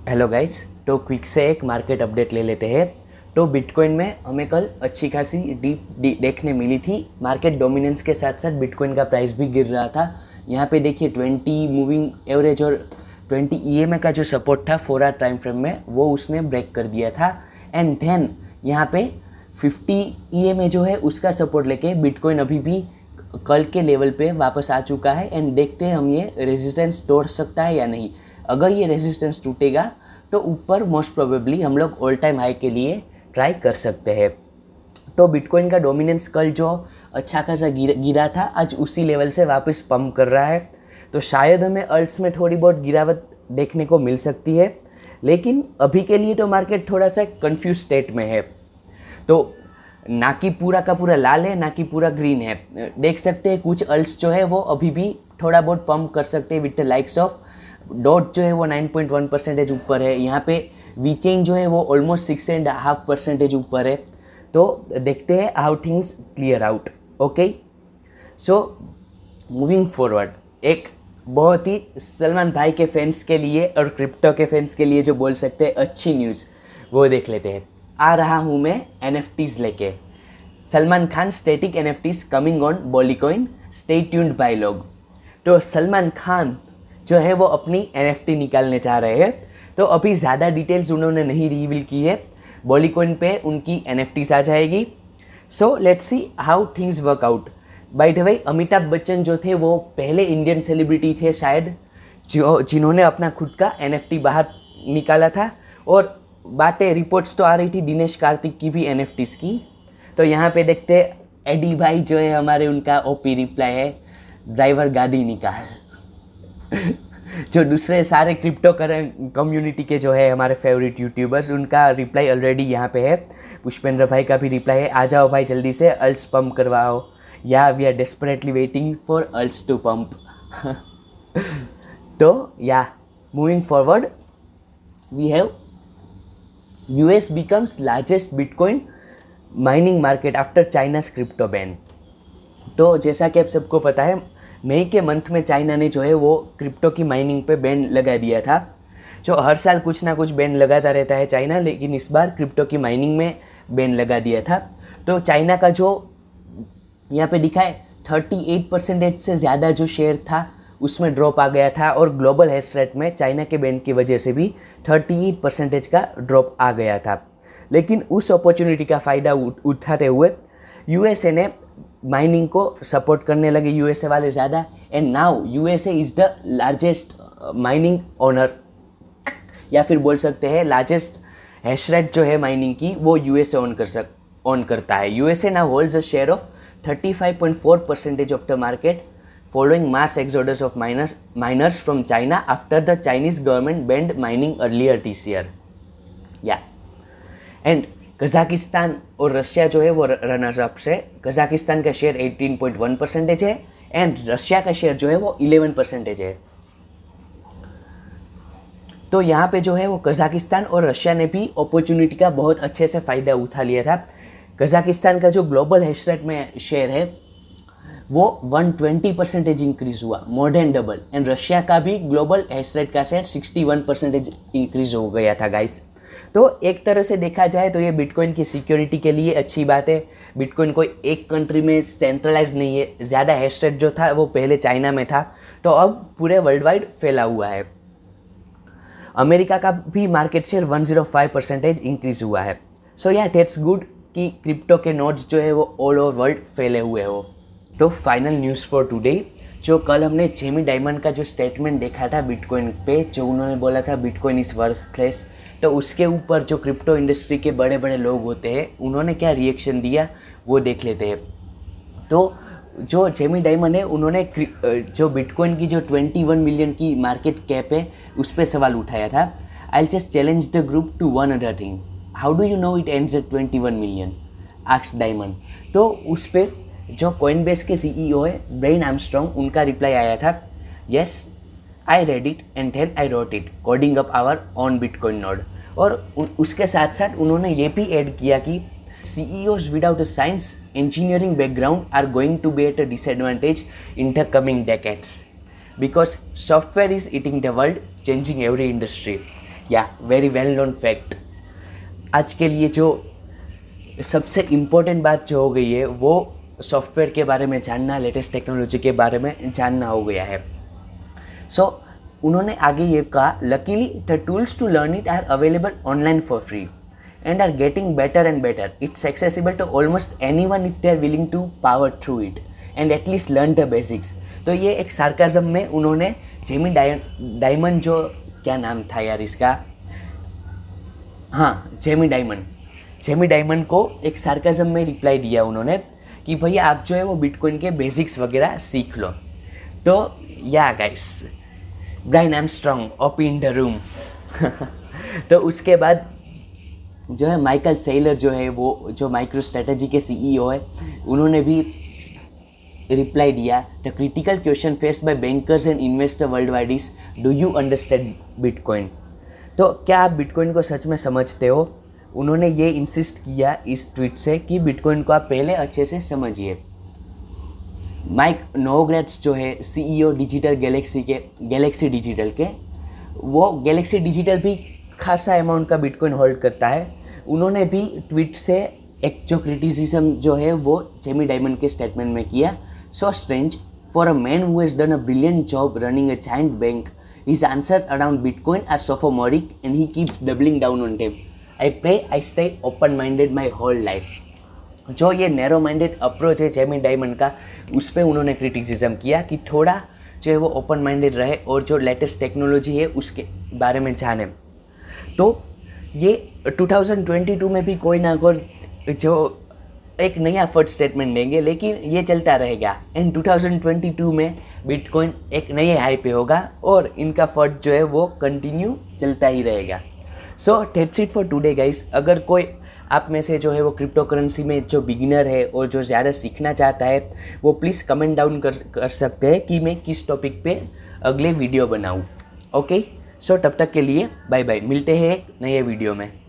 Hello guys. तो quick से एक मार्केट अपडेट ले लेते हैं। तो बिटकॉइन में हमें कल अच्छी खासी डीप देखने मिली थी। मार्केट डोमिनेंस के साथ साथ बिटकॉइन का प्राइस भी गिर रहा था। यहाँ पे देखिए 20 मूविंग एवरेज और 20 ईएमए का जो सपोर्ट था 4 आवर टाइम फ्रेम में वो उसने ब्रेक कर दिया था। एंड देन यहाँ पे 50 ईएमए जो है उसका सपोर्ट लेके बिटकॉइन अभी भी कल के लेवल पे वापस आ चुका है। एंड देखते हैं हम ये रेजिस्टेंस तोड़ सकता है या नहीं। अगर ये रेजिस्टेंस टूटेगा तो ऊपर मोस्ट प्रोबेबली हम लोग ऑल टाइम हाई के लिए ट्राई कर सकते हैं। तो बिटकॉइन का डोमिनेंस कल जो अच्छा खासा गिरा था आज उसी लेवल से वापस पंप कर रहा है। तो शायद हमें अल्ट्स में थोड़ी बहुत गिरावट देखने को मिल सकती है, लेकिन अभी के लिए तो मार्केट थोड़ा सा कंफ्यूज स्टेट में है। तो ना कि पूरा का पूरा लाल है ना कि पूरा ग्रीन है। देख सकते हैं कुछ अल्ट्स जो है वो अभी भी थोड़ा बहुत पंप कर सकते हैं with the likes of dot जो है वो 9.1% ऊपर है। यहाँ पे वी चेन जो है वो ऑलमोस्ट 6.5% ऊपर है। तो देखते हैं how things clear out. Okay, so moving forward एक बहुत ही सलमान भाई के फैंस के लिए और क्रिप्टो के फैंस के लिए जो बोल सकते हैं अच्छी न्यूज़ वो देख लेते हैं। आ रहा हूँ मैं NFTs लेके। Salman Khan static NFTs coming on Bollycoin, stay tuned bye लोग। तो सलमान खान जो है वो अपनी NFT निकालने चाह रहे हैं। तो अभी ज़्यादा डिटेल्स उन्होंने नहीं रिवील की है। बॉलीकॉइन पे उनकी NFTs आ जाएगी। So let's see how things work out. By the way Amitabh Bachchan जो थे वो पहले इंडियन सेलिब्रिटी थे शायद जिन्होंने अपना खुद का NFT बाहर निकाला था। और बातें रिपोर्ट्स तो आ रही थी दिनेश कार्तिक की भी NFTs की। तो यहाँ पे देखते एडी भाई जो है हमारे, उनका OP रिप्लाई है, ड्राइवर गाड़ी निकाल। जो दूसरे सारे क्रिप्टो कम्युनिटी के जो है हमारे फेवरेट यूट्यूबर्स, उनका रिप्लाई ऑलरेडी यहाँ पे है। पुष्पेंद्र भाई का भी रिप्लाई है, आ जाओ भाई जल्दी से अल्ट्स पंप करवाओ, या we are desperately waiting for alts to pump. तो yeah moving forward we have US becomes largest Bitcoin mining market after China's crypto ban। तो जैसा कि आप सबको पता है मई के मंथ में चाइना ने जो है वो क्रिप्टो की माइनिंग पे बैन लगा दिया था। जो हर साल कुछ ना कुछ बैन लगाता रहता है चाइना, लेकिन इस बार क्रिप्टो की माइनिंग में बैन लगा दिया था। तो चाइना का जो यहाँ पे दिखा है 38% से ज़्यादा जो शेयर था उसमें ड्रॉप आ गया था। और ग्लोबल हैश रेट में चाइना के बैन की वजह से भी 38% का ड्रॉप आ गया था। लेकिन उस अपॉर्चुनिटी का फ़ायदा उठाते हुए USA ने माइनिंग को सपोर्ट करने लगे, USA वाले ज़्यादा। And now USA is the largest mining owner, या फिर बोल सकते हैं लार्जेस्ट हैश रेट जो है माइनिंग की वो USA ऑन करता है। USA now holds a share of 35.4% of the market following mass exodus of miners from China after the Chinese government banned mining earlier this year। And Kazakhstan और Russia जो है वो runners up से। Kazakhstan का share 18.1% है and Russia का share जो है वो 11% है। तो यहाँ पे जो है वो कजाकिस्तान और रशिया ने भी अपॉर्चुनिटी का बहुत अच्छे से फ़ायदा उठा लिया था। कजाकिस्तान का जो ग्लोबल हैश रेट में शेयर है वो 120% इंक्रीज़ हुआ, more than double. And Russia का भी ग्लोबल हैश रेट का शेयर 61% इंक्रीज़ हो गया था गाइस। तो एक तरह से देखा जाए तो ये बिटकॉइन की सिक्योरिटी के लिए अच्छी बात है। बिटकॉइन कोई एक कंट्री में सेंट्रलाइज नहीं है। ज़्यादा हैश रेट जो था वो पहले चाइना में था, तो अब पूरे वर्ल्ड वाइड फैला हुआ है। अमेरिका का भी मार्केट शेयर 105% इंक्रीज़ हुआ है। सो या दैट्स गुड कि क्रिप्टो के नोड्स जो है वो ऑल ओवर वर्ल्ड फैले हुए हो। तो फाइनल न्यूज़ फॉर टुडे, जो कल हमने जेमी डायमंड का जो स्टेटमेंट देखा था बिटकॉइन पे, जो उन्होंने बोला था बिटकॉइन इज़ वर्थलेस, तो उसके ऊपर जो क्रिप्टो इंडस्ट्री के बड़े बड़े लोग होते हैं उन्होंने क्या रिएक्शन दिया वो देख लेते हैं। तो जो जेमी डायमंड है उन्होंने जो बिटकॉइन की जो 21 मिलियन की मार्केट कैप है उस पर सवाल उठाया था। I just challenge the group to one other thing, how do you know it ends at 21 million, asked Diamond. तो उस पर जो कॉइनबेस के CEO है ब्रेन आर्मस्ट्रॉन्ग, उनका रिप्लाई आया था, yes I read it and then I wrote it coding up our own Bitcoin node. और उसके साथ साथ उन्होंने ये भी ऐड किया कि CEOs without a science engineering background are going to be at a disadvantage in the coming decades because software is eating the world, changing every industry। या वेरी वेल नोन फैक्ट। आज के लिए जो सबसे important बात जो हो गई है वो सॉफ्टवेयर के बारे में जानना, लेटेस्ट टेक्नोलॉजी के बारे में जानना हो गया है। उन्होंने आगे ये कहा, luckily the tools to learn it are available online for free and are getting better and better. It's accessible to almost anyone if they are willing to power through it and at least learn the basics. तो ये एक sarcasm में उन्होंने Jamie diamond, जो क्या नाम था यार इसका, हाँ जेमी डायमंड को एक सार्काज़म में रिप्लाई दिया उन्होंने कि भैया आप जो है वो बिटकॉइन के बेसिक्स वगैरह सीख लो। तो या guys, Brian Armstrong OP in the room. तो उसके बाद जो है माइकल सेलर जो है वो जो माइक्रो स्ट्रेटजी के सीईओ है, उन्होंने भी रिप्लाई दिया, the critical question faced by bankers and investor world wide is, do you understand bitcoin. तो क्या आप बिटकॉइन को सच में समझते हो। उन्होंने ये इंसिस्ट किया इस ट्वीट से कि बिटकॉइन को आप पहले अच्छे से समझिए। माइक नोवग्रेट्स जो है सीईओ डिजिटल गैलेक्सी डिजिटल के, वो गैलेक्सी डिजिटल भी खासा अमाउंट का बिटकॉइन होल्ड करता है। उन्होंने भी ट्वीट से एक जो क्रिटिसिज्म जो है वो जेमी डायमंड के स्टेटमेंट में किया, so strange for a man who has done a brilliant job running a giant bank, his answer around bitcoin are sophomoric and he keeps doubling down on them. I pray I stay open minded my whole life. जो ये narrow minded approach है Jamie Dimon का, उस पर उन्होंने criticism किया कि थोड़ा जो है वो ओपन माइंडेड रहे और जो लेटेस्ट टेक्नोलॉजी है उसके बारे में जाने। तो ये 2022 में भी कोई ना कोई जो एक नया फर्स्ट स्टेटमेंट देंगे, लेकिन ये चलता रहेगा। एंड 2022 में बिटकॉइन एक नए हाई पे होगा और इनका फर्ड जो है वो कंटिन्यू चलता ही रहेगा। So that's it for today guys. अगर कोई आप में से जो है वो क्रिप्टो करेंसी में जो बिगिनर है और जो ज़्यादा सीखना चाहता है, वो प्लीज़ कमेंट डाउन कर सकते हैं कि मैं किस टॉपिक पे अगले वीडियो बनाऊँ। ओके, सो तब तक के लिए बाय बाय, मिलते हैं एक नए वीडियो में।